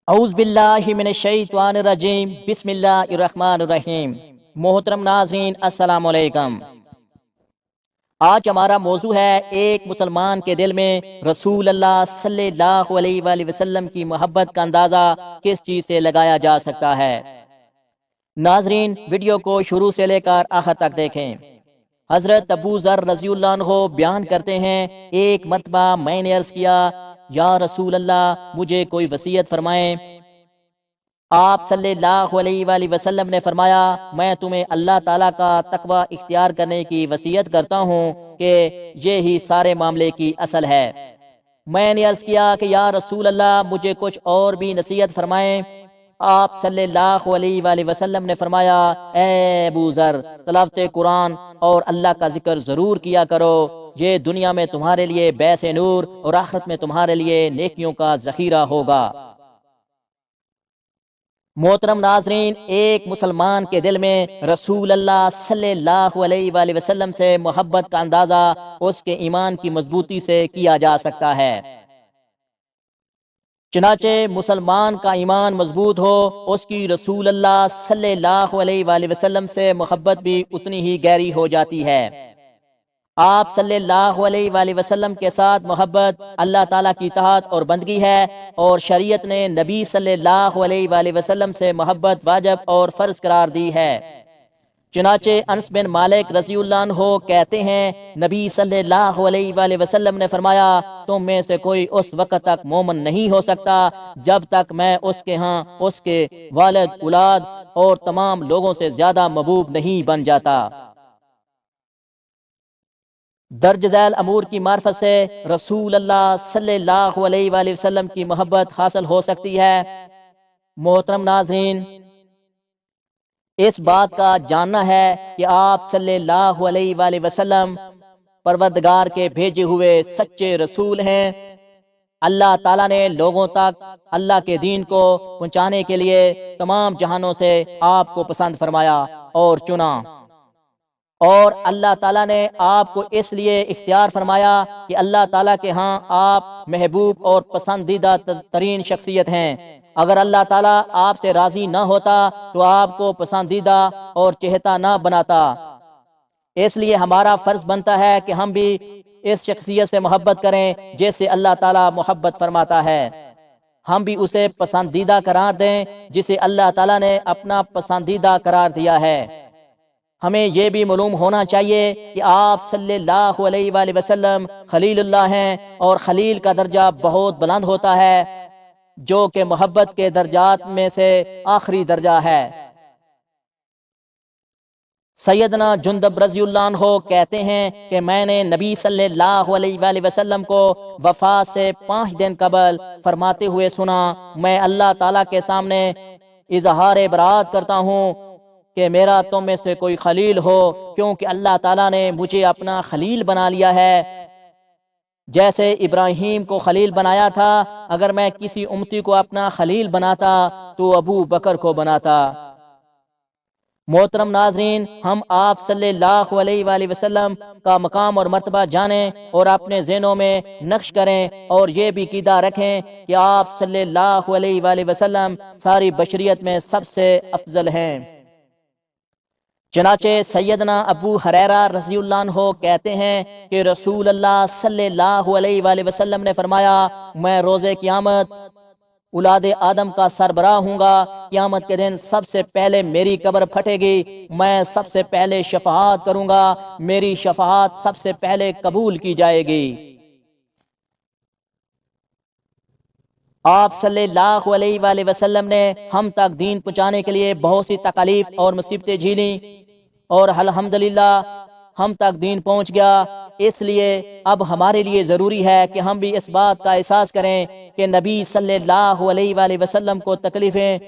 اعوذ باللہ من الشیطان الرجیم، بسم اللہ الرحمن الرحیم۔ محترم ناظرین، السلام علیکم۔ آج ہمارا موضوع ہے ایک مسلمان کے دل میں رسول اللہ صلی اللہ علیہ وآلہ وسلم کی محبت کا اندازہ کس چیز سے لگایا جا سکتا ہے۔ ناظرین، ویڈیو کو شروع سے لے کر آخر تک دیکھیں۔ حضرت ابو ذر رضی اللہ عنہ بیان کرتے ہیں، ایک مرتبہ میں نے عرض کیا، یا رسول اللہ، مجھے کوئی وصیت فرمائیں۔ آپ صلی اللہ علیہ وآلہ وسلم نے فرمایا، میں تمہیں اللہ تعالیٰ کا تقوی اختیار کرنے کی وصیت کرتا ہوں کہ یہی سارے معاملے کی اصل ہے۔ میں نے عرض کیا کہ یا رسول اللہ، مجھے کچھ اور بھی نصیحت فرمائیں۔ آپ صلی اللہ علیہ وآلہ وسلم نے فرمایا، اے ابو ذر، تلاوت قرآن اور اللہ کا ذکر ضرور کیا کرو، یہ دنیا میں تمہارے لیے بیس نور اور آخرت میں تمہارے لیے نیکیوں کا ذخیرہ ہوگا۔ محترم ناظرین، ایک مسلمان کے دل میں رسول اللہ صلی اللہ علیہ وآلہ وسلم سے محبت کا اندازہ اس کے ایمان کی مضبوطی سے کیا جا سکتا ہے۔ چنانچہ مسلمان کا ایمان مضبوط ہو، اس کی رسول اللہ صلی اللہ علیہ وآلہ وسلم سے محبت بھی اتنی ہی گہری ہو جاتی ہے۔ آپ صلی اللہ علیہ وآلہ وسلم کے ساتھ محبت اللہ تعالیٰ کی اطاعت اور بندگی ہے، اور شریعت نے نبی صلی اللہ علیہ وآلہ وسلم سے محبت واجب اور فرض قرار دی ہے۔ چنانچہ انس بن مالک رضی اللہ عنہ کہتے ہیں، نبی صلی اللہ علیہ وآلہ وسلم نے فرمایا، تم میں سے کوئی اس وقت تک مومن نہیں ہو سکتا جب تک میں اس کے ہاں اس کے والد، اولاد اور تمام لوگوں سے زیادہ محبوب نہیں بن جاتا۔ درج ذیل امور کی معرفت سے رسول اللہ صلی اللہ علیہ وآلہ وسلم کی محبت حاصل ہو سکتی ہے۔ محترم ناظرین، اس بات کا جاننا ہے کہ آپ صلی اللہ علیہ وآلہ وسلم پروردگار کے بھیجے ہوئے سچے رسول ہیں۔ اللہ تعالیٰ نے لوگوں تک اللہ کے دین کو پہنچانے کے لیے تمام جہانوں سے آپ کو پسند فرمایا اور چنا، اور اللہ تعالیٰ نے آپ کو اس لیے اختیار فرمایا کہ اللہ تعالیٰ کے ہاں آپ محبوب اور پسندیدہ ترین شخصیت ہیں۔ اگر اللہ تعالیٰ آپ سے راضی نہ ہوتا تو آپ کو پسندیدہ اور چہتا نہ بناتا۔ اس لیے ہمارا فرض بنتا ہے کہ ہم بھی اس شخصیت سے محبت کریں جس سے اللہ تعالیٰ محبت فرماتا ہے۔ ہم بھی اسے پسندیدہ قرار دیں جسے اللہ تعالیٰ نے اپنا پسندیدہ قرار دیا ہے۔ ہمیں یہ بھی معلوم ہونا چاہیے کہ آپ صلی اللہ علیہ وآلہ وسلم خلیل اللہ ہیں، اور خلیل کا درجہ بہت بلند ہوتا ہے، جو کہ محبت کے درجات میں سے آخری درجہ ہے۔ سیدنا جندب رضی اللہ عنہ کہتے ہیں کہ میں نے نبی صلی اللہ علیہ وآلہ وسلم کو وفات سے 5 دن قبل فرماتے ہوئے سنا، میں اللہ تعالیٰ کے سامنے اظہار برات کرتا ہوں کہ میرا تم میں سے کوئی خلیل ہو، کیونکہ اللہ تعالیٰ نے مجھے اپنا خلیل بنا لیا ہے، جیسے ابراہیم کو خلیل بنایا تھا۔ اگر میں کسی امتی کو اپنا خلیل بناتا تو ابو بکر کو بناتا۔ محترم ناظرین، ہم آپ صلی اللہ علیہ وآلہ وسلم کا مقام اور مرتبہ جانیں اور اپنے ذہنوں میں نقش کریں، اور یہ بھی عقیدہ رکھیں کہ آپ صلی اللہ علیہ وآلہ وسلم ساری بشریت میں سب سے افضل ہیں۔ چنانچہ سیدنا ابو ہریرہ رضی اللہ عنہ کہتے ہیں کہ رسول اللہ صلی اللہ علیہ وآلہ وسلم نے فرمایا، میں روز قیامت اولاد آدم کا سربراہ ہوں گا۔ قیامت کے دن سب سے پہلے میری قبر پھٹے گی، میں سب سے پہلے شفاعت کروں گا، میری شفاعت سب سے پہلے قبول کی جائے گی۔ آپ صلی اللہ علیہ وآلہ وسلم نے ہم تک دین پہنچانے کے لیے بہت سی تکالیف اور مصیبتیں جھیلیں، اور الحمدللہ ہم تک دین پہنچ گیا۔ اس لیے اب ہمارے لیے ضروری ہے کہ ہم بھی اس بات کا احساس کریں کہ نبی صلی اللہ علیہ وآلہ وسلم کو تکلیفیں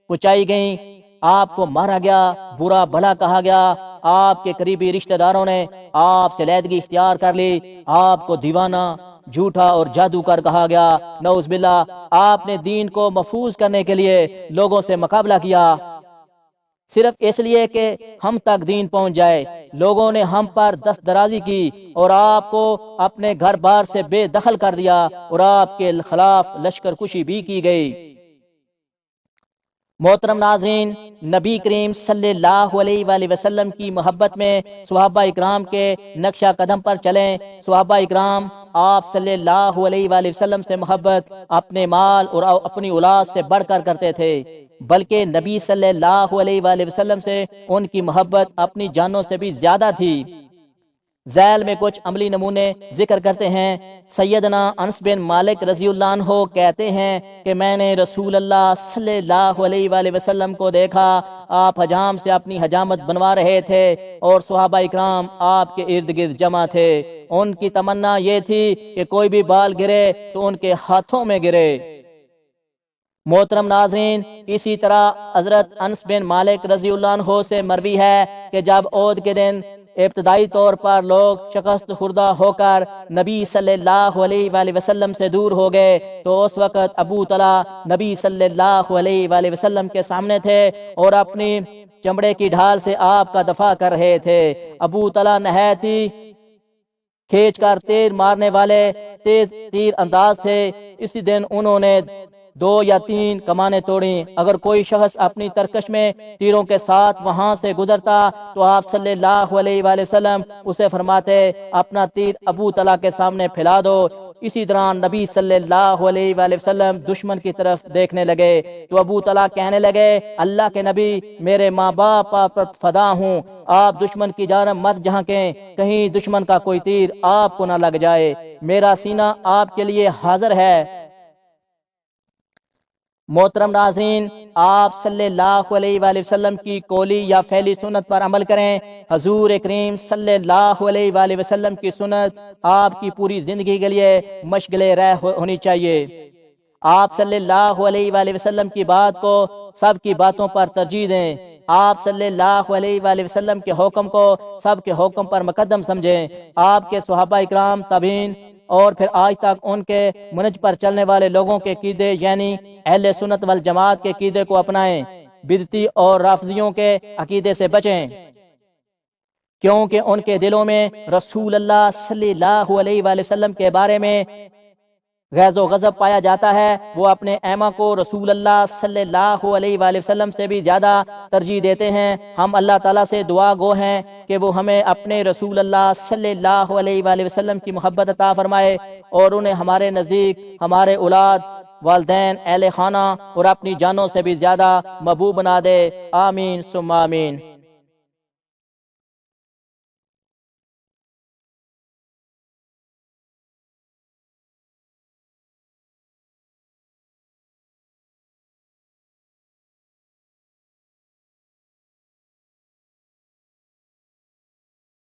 پہنچائی گئیں، آپ کو مارا گیا، برا بھلا کہا گیا، آپ کے قریبی رشتہ داروں نے آپ سے علیحدگی اختیار کر لی، آپ کو دیوانہ، جھوٹا اور جادوگر کہا گیا، نعوذ باللہ۔ آپ نے دین کو محفوظ کرنے کے لیے لوگوں سے مقابلہ کیا، صرف اس لیے کہ ہم تک دین پہنچ جائے۔ لوگوں نے ہم پر دست درازی کی اور آپ کو اپنے گھر بار سے بے دخل کر دیا، اور آپ کے خلاف لشکر کشی بھی کی گئی۔ محترم ناظرین، نبی کریم صلی اللہ علیہ وآلہ وسلم کی محبت میں صحابہ اکرام کے نقشہ قدم پر چلیں۔ صحابہ اکرام آپ صلی اللہ علیہ وآلہ وسلم سے محبت اپنے مال اور اپنی اولاد سے بڑھ کر کرتے تھے، بلکہ نبی صلی اللہ علیہ وآلہ وسلم سے ان کی محبت اپنی جانوں سے بھی زیادہ تھی۔ ذیل میں کچھ عملی نمونے ذکر کرتے ہیں۔ سیدنا انس بن مالک رضی اللہ عنہ کہتے ہیں کہ میں نے رسول اللہ صلی اللہ علیہ وآلہ وسلم کو دیکھا، آپ حجام سے اپنی حجامت بنوا رہے تھے اور صحابہ اکرام آپ کے ارد گرد جمع تھے۔ ان کی تمنا یہ تھی کہ کوئی بھی بال گرے تو ان کے ہاتھوں میں گرے۔ محترم ناظرین، اسی طرح حضرت انس بن مالک رضی اللہ عنہ سے مروی ہے کہ جب عہد کے دن ابتدائی طور پر لوگ شکست خوردہ ہو کر نبی صلی اللہ علیہ وآلہ وسلم سے دور ہو گئے تو اس وقت ابو طلحہ نبی صلی اللہ علیہ وآلہ وسلم کے سامنے تھے اور اپنی چمڑے کی ڈھال سے آپ کا دفاع کر رہے تھے۔ ابو طلحہ نہایت ہی کھینچ کر تیر مارنے والے تیز تیر انداز تھے۔ اسی دن انہوں نے 2 یا 3 کمانیں توڑیں۔ اگر کوئی شخص اپنی ترکش میں تیروں کے ساتھ وہاں سے گزرتا تو آپ صلی اللہ علیہ وآلہ وسلم اسے فرماتے اپنا تیر ابو طلحہ کے سامنے پھیلا دو۔ اسی دوران نبی صلی اللہ علیہ وآلہ وسلم دشمن کی طرف دیکھنے لگے تو ابو طلحہ کہنے لگے اللہ کے نبی، میرے ماں باپ پر فدا ہوں، آپ دشمن کی جانب مت جھانکیں، کہیں دشمن کا کوئی تیر آپ کو نہ لگ جائے، میرا سینہ آپ کے لیے حاضر ہے۔ محترم ناظرین، آپ صلی اللہ علیہ وآلہ وسلم کی قولی یا فعلی سنت پر عمل کریں۔ حضور کریم صلی اللہ علیہ وآلہ وسلم کی سنت آپ کی پوری زندگی کے لیے مشغل رہ ہونی چاہیے۔ آپ صلی اللہ علیہ وآلہ وسلم کی بات کو سب کی باتوں پر ترجیح دیں۔ آپ صلی اللہ علیہ وآلہ وسلم کے حکم کو سب کے حکم پر مقدم سمجھیں۔ آپ کے صحابہ اکرام، تابعین اور پھر آج تک ان کے منہج پر چلنے والے لوگوں کے عقیدے یعنی اہل سنت والجماعت کے عقیدے کو اپنائیں، بدعتی اور رافضیوں کے عقیدے سے بچیں، کیونکہ ان کے دلوں میں رسول اللہ صلی اللہ علیہ وآلہ وسلم کے بارے میں غیظ و غضب پایا جاتا ہے۔ وہ اپنے ایما کو رسول اللہ صلی اللہ علیہ وآلہ وسلم سے بھی زیادہ ترجیح دیتے ہیں۔ ہم اللہ تعالیٰ سے دعا گو ہیں کہ وہ ہمیں اپنے رسول اللہ صلی اللہ علیہ وآلہ وسلم کی محبت عطا فرمائے اور انہیں ہمارے نزدیک ہمارے اولاد، والدین، اہل خانہ اور اپنی جانوں سے بھی زیادہ محبوب بنا دے۔ آمین ثم آمین۔